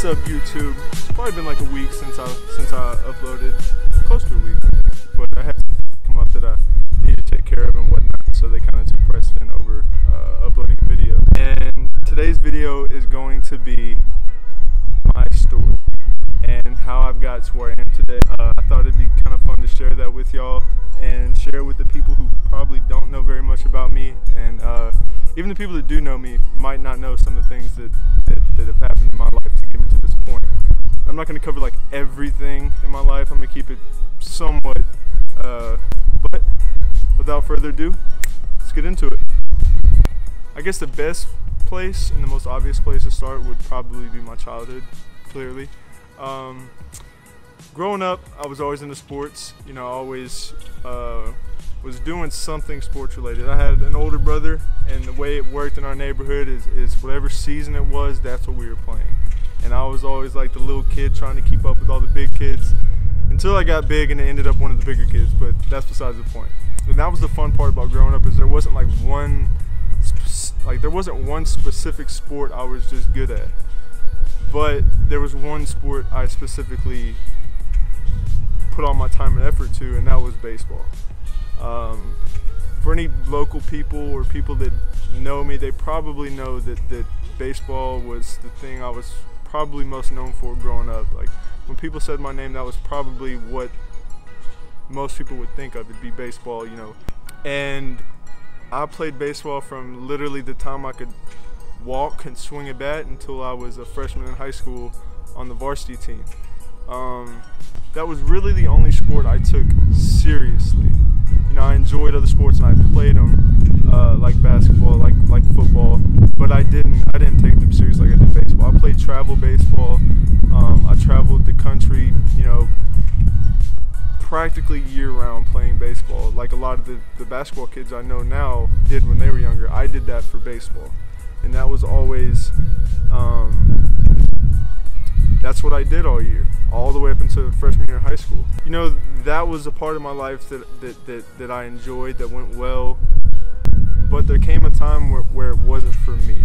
up, YouTube? It's probably been like a week since I uploaded, close to a week, but I had something come up that I needed to take care of and whatnot, so they kind of took precedent over uploading a video. And today's video is going to be my story and how I've got to where I am today. I thought it'd be kind of fun to share that with y'all and share with the people who probably don't know very much about me, and even the people that do know me might not know some of the things that have happened in my life to get me to this point. I'm not going to cover like everything in my life. I'm going to keep it somewhat, but without further ado, let's get into it. I guess the best place and the most obvious place to start would probably be my childhood, clearly. Growing up, I was always into sports. You know, I always was doing something sports related. I had an older brother, and the way it worked in our neighborhood is whatever season it was, that's what we were playing. And I was always like the little kid trying to keep up with all the big kids until I got big and ended up one of the bigger kids, but that's besides the point. And that was the fun part about growing up, is there wasn't like one specific sport I was just good at. But there was one sport I specifically put all my time and effort to, and that was baseball. For any local people or people that know me, they probably know that baseball was the thing I was probably most known for growing up. Like, when people said my name, that was probably what most people would think of. It'd be baseball, you know. And I played baseball from literally the time I could walk and swing a bat until I was a freshman in high school on the varsity team. That was really the only sport I took seriously. You know, I enjoyed other sports and I played them, like basketball, like football, but I didn't take them seriously like I did baseball. I played travel baseball. I traveled the country, you know, practically year-round playing baseball, like a lot of the basketball kids I know now did when they were younger. I did that for baseball, and that was always that's what I did all year, all the way up until freshman year of high school. You know, that was a part of my life that I enjoyed, that went well, but there came a time where it wasn't for me.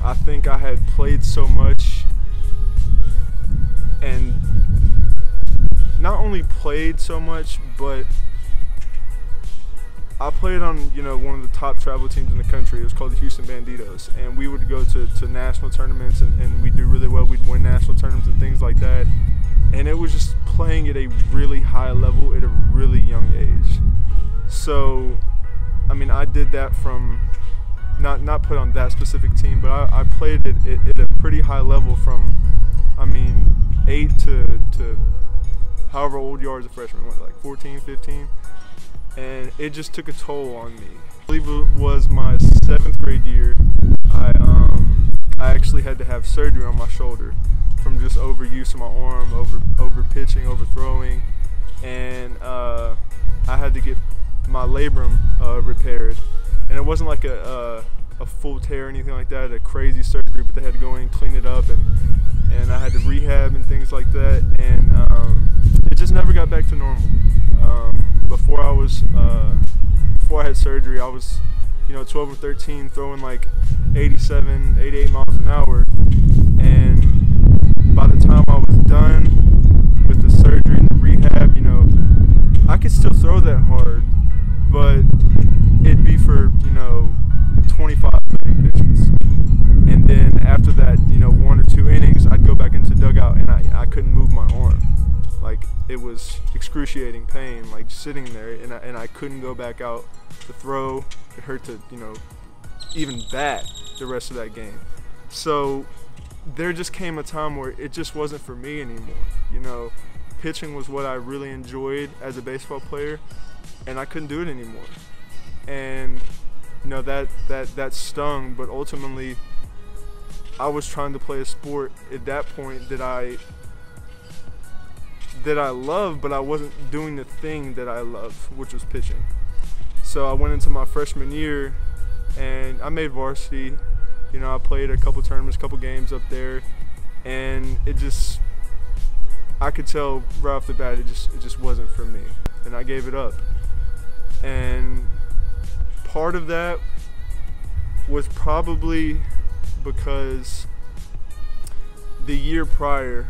I think I had played so much, and not only played so much, but I played on, you know, one of the top travel teams in the country. It was called the Houston Banditos, and we would go to national tournaments, and we'd do really well. We'd win national tournaments and things like that, and it was just playing at a really high level at a really young age. So, I mean, I did that from, not put on that specific team, but I played it at a pretty high level from, I mean, 8 to however old you are as a freshman, what, like 14, 15? And it just took a toll on me. I believe it was my 7th grade year. I actually had to have surgery on my shoulder from just overuse of my arm, over pitching, over throwing, and I had to get my labrum repaired. And it wasn't like a full tear or anything like that, a crazy surgery, but they had to go in and clean it up, and I had to rehab and things like that, and it just never got back to normal. Before I had surgery, I was, you know, 12 or 13, throwing like 87, 88 miles an hour, and by the time I was done with the surgery and the rehab, you know, I could still throw that hard, but it'd be for, you know, 25, 30 pitches, and then after that, you know, 1 or 2 innings, I'd go back into the dugout, and I couldn't move my arm. Like, it was excruciating pain, like sitting there, and I couldn't go back out to throw. It hurt to, you know, even bat the rest of that game. So there just came a time where it just wasn't for me anymore. You know, pitching was what I really enjoyed as a baseball player, and I couldn't do it anymore. And, you know, that stung, but ultimately I was trying to play a sport at that point that I loved, but I wasn't doing the thing that I loved, which was pitching. So I went into my freshman year, and I made varsity. You know, I played a couple tournaments, couple games up there, and I could tell right off the bat it just wasn't for me, and I gave it up. And part of that was probably because the year prior,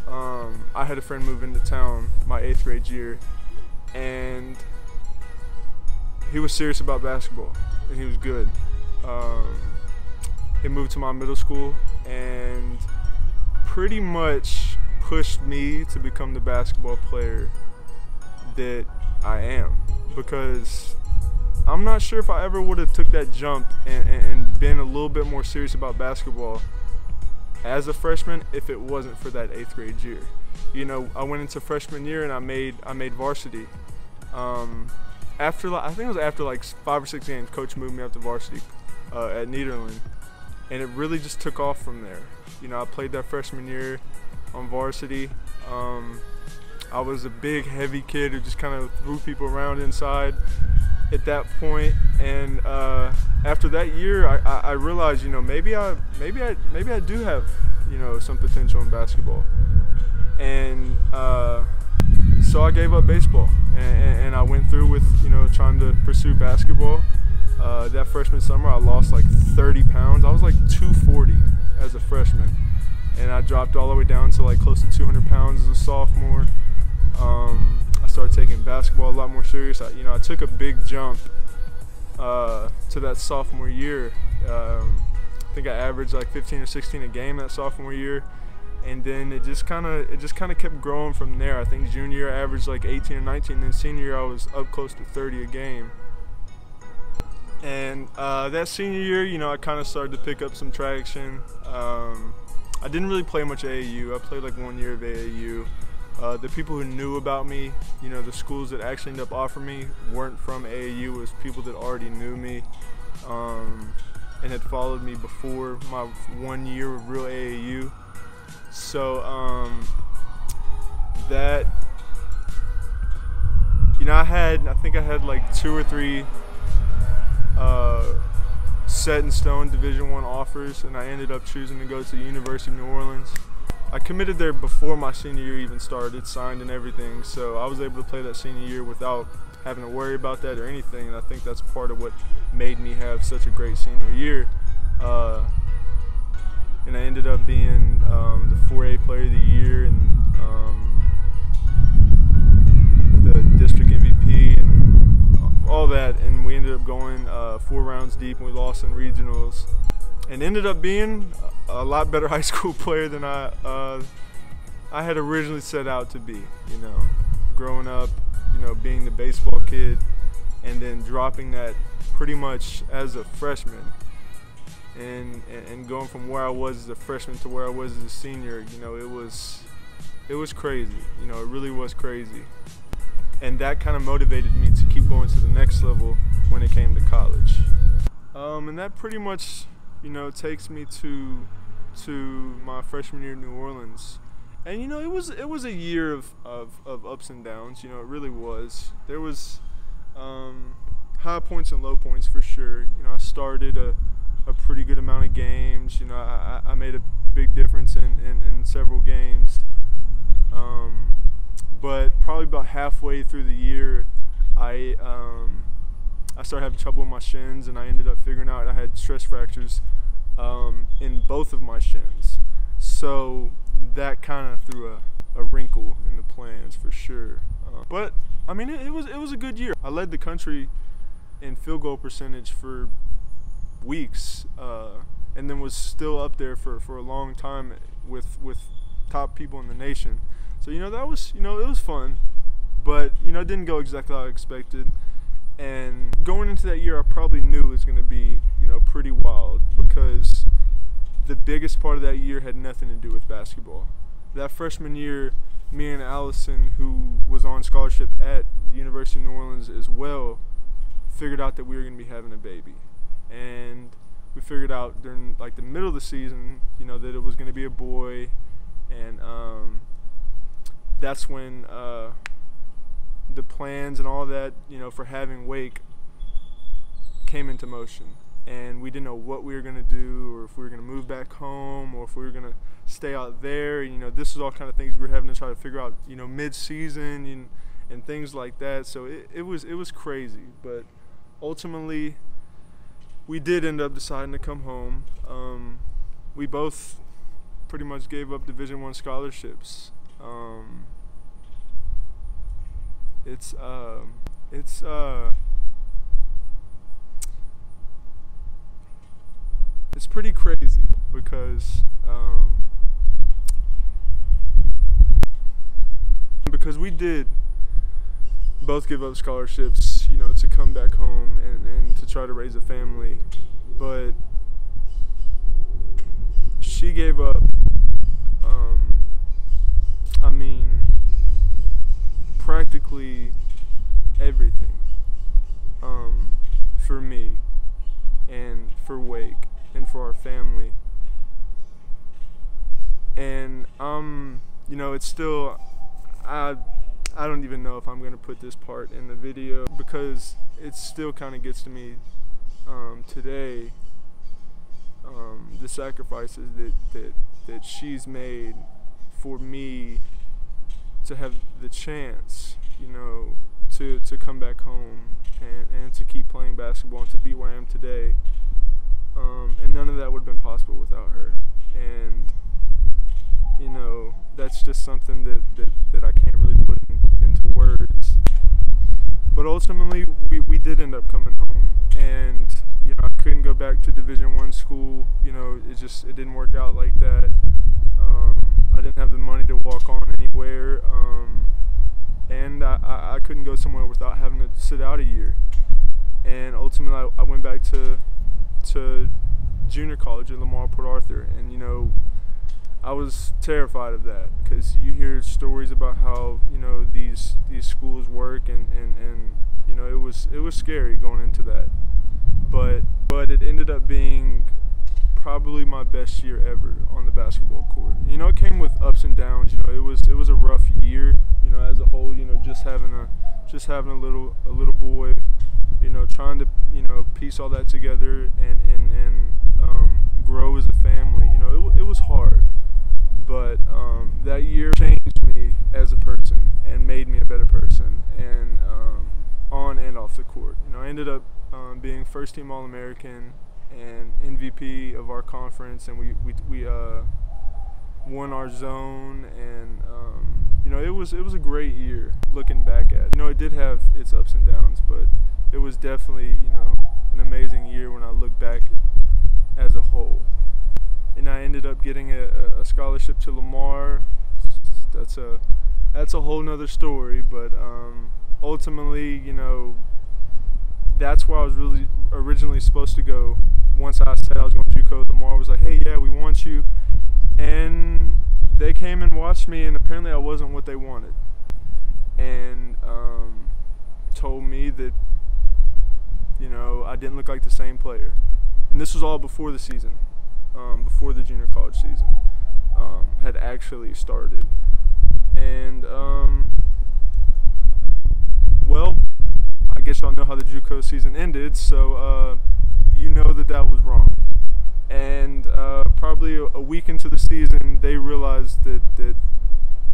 I had a friend move into town my 8th grade year, and he was serious about basketball, and he was good. He moved to my middle school and pretty much pushed me to become the basketball player that I am, because I'm not sure if I ever would have took that jump and been a little bit more serious about basketball as a freshman if it wasn't for that 8th grade year. You know, I went into freshman year and I made varsity. After I think it was after like 5 or 6 games, coach moved me up to varsity at Nederland, and it really just took off from there. You know, I played that freshman year on varsity. I was a big, heavy kid who just kind of threw people around inside at that point, and after that year, I realized, you know, maybe I do have, you know, some potential in basketball, and so I gave up baseball, and I went through with, you know, trying to pursue basketball. That freshman summer, I lost like 30 pounds. I was like 240 as a freshman, and I dropped all the way down to like close to 200 pounds as a sophomore. I started taking basketball a lot more serious. I took a big jump to that sophomore year. I think I averaged like 15 or 16 a game that sophomore year, and then it just kind of kept growing from there. I think junior year I averaged like 18 or 19, then senior year I was up close to 30 a game. And that senior year, you know, I kind of started to pick up some traction. I didn't really play much AAU. I played like 1 year of AAU. The people who knew about me, you know, the schools that actually ended up offering me weren't from AAU. It was people that already knew me and had followed me before my 1 year of real AAU. So that, you know, I think I had like 2 or 3 set in stone Division I offers, and I ended up choosing to go to the University of New Orleans. I committed there before my senior year even started, signed and everything, so I was able to play that senior year without having to worry about that or anything, and I think that's part of what made me have such a great senior year. And I ended up being the 4A Player of the Year and the district MVP and all that, and we ended up going 4 rounds deep, and we lost in regionals, and ended up being a lot better high school player than I had originally set out to be. You know, growing up, you know, being the baseball kid, and then dropping that pretty much as a freshman, and going from where I was as a freshman to where I was as a senior. You know, it was crazy. You know, it really was crazy, and that kind of motivated me to keep going to the next level when it came to college. And that pretty much, you know, takes me to my freshman year in New Orleans. And you know, it was a year of ups and downs. You know, it really was. There was high points and low points for sure. You know, I started a pretty good amount of games. You know, I made a big difference in several games. But probably about halfway through the year, I started having trouble with my shins, and I ended up figuring out I had stress fractures in both of my shins. So that kind of threw a wrinkle in the plans for sure. But I mean, it was a good year. I led the country in field goal percentage for weeks, and then was still up there for a long time with top people in the nation. So, you know, that was, you know, it was fun, but, you know, it didn't go exactly how I expected. And going into that year, I probably knew it was going to be, you know, pretty wild, because the biggest part of that year had nothing to do with basketball. That freshman year, me and Allison, who was on scholarship at the University of New Orleans as well, figured out that we were going to be having a baby. And we figured out during like the middle of the season, you know, that it was going to be a boy, and that's when the plans and all that, you know, for having Wake came into motion. And we didn't know what we were going to do, or if we were going to move back home, or if we were going to stay out there. You know, this was all kind of things we were having to try to figure out, you know, mid-season and things like that. So it was crazy, but ultimately we did end up deciding to come home. We both pretty much gave up Division I scholarships. It's pretty crazy because we did both give up scholarships, to come back home and to try to raise a family, but she gave up, practically everything, for me and for Wake and for our family. And it's still, I don't even know if I'm gonna put this part in the video because it still kind of gets to me today. The sacrifices that she's made for me to have the chance, to come back home and to keep playing basketball and to be where I am today. And none of that would have been possible without her. And that's just something that I can't really put into words. But ultimately, we did end up coming home, and I couldn't go back to Division I school. It didn't work out like that. I didn't have the money to walk on anywhere, and I couldn't go somewhere without having to sit out a year. And ultimately, I went back to junior college at Lamar Port Arthur, and I was terrified of that because you hear stories about how these schools work, and it was scary going into that, but it ended up being probably my best year ever on the basketball court. It came with ups and downs. It was a rough year, as a whole. Just having a little boy, trying to piece all that together and grow as a family. It was hard, but that year changed me as a person and made me a better person, and on and off the court. I ended up being first team All-American and MVP of our conference, and we won our zone, and it was a great year looking back at. It did have its ups and downs, but it was definitely an amazing year when I look back as a whole. And I ended up getting a scholarship to Lamar. That's a whole nother story, but ultimately, that's where I was really originally supposed to go. Once I said I was going to JUCO, Lamar was like, "Hey, yeah, we want you," and they came and watched me, and apparently I wasn't what they wanted, and told me that I didn't look like the same player. And this was all before the season, before the junior college season had actually started. And well, I guess y'all know how the JUCO season ended, so that was wrong. And probably a week into the season, they realized that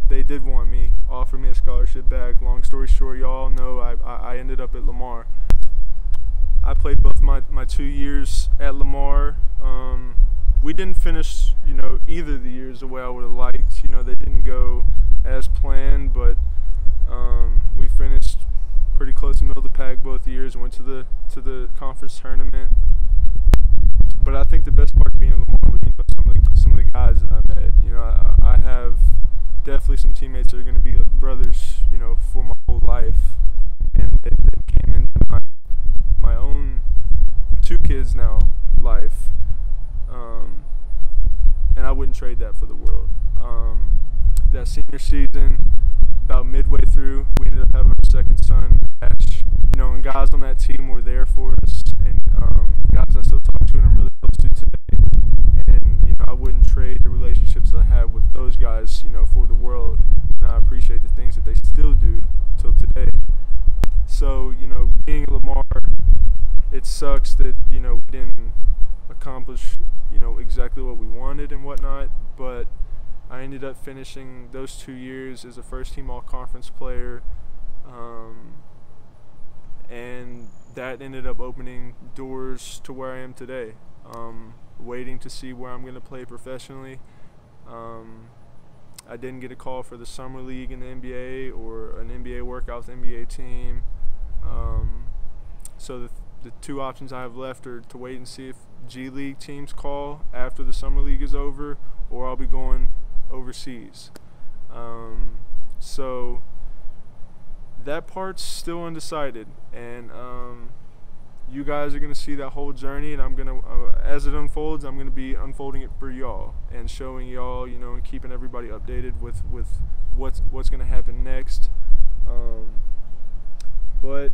they did want me, offered me a scholarship back. Long story short, y'all know I ended up at Lamar. I played both my 2 years at Lamar. We didn't finish, either of the years the way I would have liked. They didn't go as planned, but we finished pretty close to middle of the pack both years and went to the conference tournament. But I think the best part of being at Lamar was some of the guys that I met. I have definitely some teammates that are going to be like brothers, for my whole life, and that came into my own 2 kids now life, and I wouldn't trade that for the world. That senior season, about midway through, we ended up having our second son, Ash. And guys on that team were there for us, and guys I still talk to and I'm really close to today. And I wouldn't trade the relationships that I have with those guys, for the world. And I appreciate the things that they still do till today. So, being at Lamar, it sucks that we didn't accomplish exactly what we wanted and whatnot, but I ended up finishing those 2 years as a first team all-conference player, and that ended up opening doors to where I am today, waiting to see where I'm going to play professionally. I didn't get a call for the summer league in the NBA or an NBA workout with the NBA team. So the two options I have left are to wait and see if G League teams call after the summer league is over, or I'll be going overseas. So that part's still undecided, and you guys are gonna see that whole journey, and I'm gonna, as it unfolds, I'm gonna be unfolding it for y'all and showing y'all, you know, and keeping everybody updated with what's gonna happen next. But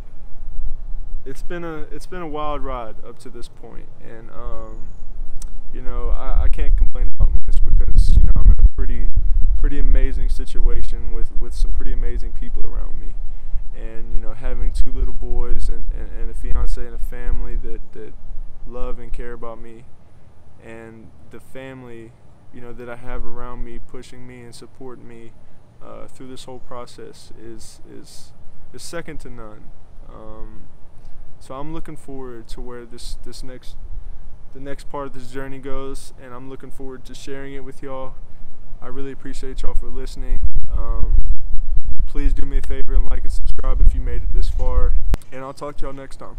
it's been a wild ride up to this point, and you know, I can't complain about much because, you know, I'm in a pretty amazing situation with some pretty amazing people around me. And, you know, having two little boys and a fiance and a family that love and care about me, and the family, you know, that I have around me, pushing me and supporting me through this whole process is second to none. So I'm looking forward to where the next part of this journey goes, and I'm looking forward to sharing it with y'all. I really appreciate y'all for listening. Please do me a favor and like and subscribe if you made it this far, and I'll talk to y'all next time.